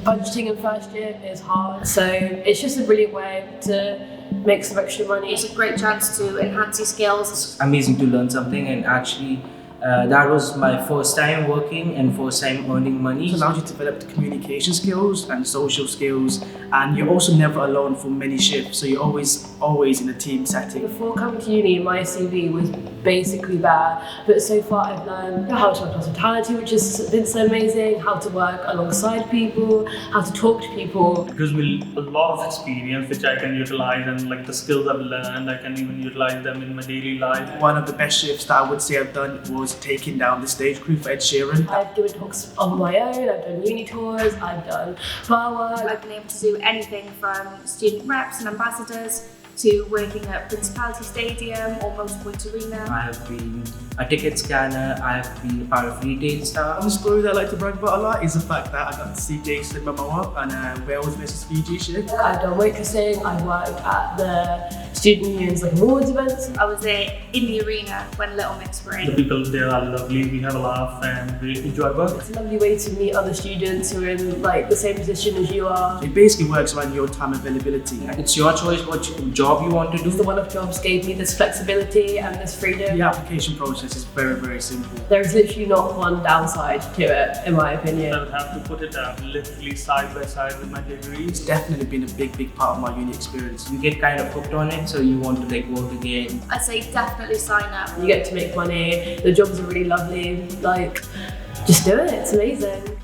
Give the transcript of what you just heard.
Budgeting in first year is hard, so it's just a brilliant way to make some extra money. It's a great chance to enhance your skills. It's amazing to learn something, and actually that was my first time working and first time earning money. It allows you to develop the communication skills and social skills, and you're also never alone for many shifts, so you're always in a team setting. Before coming to uni, my CV was basically there, but so far I've learned how to work hospitality, which has been so amazing, how to work alongside people, how to talk to people. It gives me a lot of experience which I can utilize, and like the skills I've learned, I can even utilize them in my daily life. One of the best shifts that I would say I've done was taking down the stage crew for Ed Sheeran. I've given talks on my own, I've done uni tours, I've done bar work. I've been able to do anything from student reps and ambassadors to working at Principality Stadium or Motorpoint Arena. I have been a ticket scanner, I have been part of retail staff. One story that I like to brag about a lot is the fact that I got to see Jason Momoa on Wales vs Fiji shift. I've done waitressing, I've worked at the student unions like awards events. I was there in the arena when Little Mix were The in. people there are lovely, we have a laugh and we enjoy work. It's a lovely way to meet other students who are in like the same position as you are. It basically works around your time availability. It's your choice what job you want to do. The one-off jobs gave me this flexibility and this freedom. The application process is very, very simple. There's literally not one downside to it, in my opinion. I would have to put it literally side by side with my degree. It's definitely been a big part of my uni experience. You get kind of hooked on it, so you want to like work again. I'd say definitely sign up. You get to make money, the jobs are really lovely, like, just do it, it's amazing.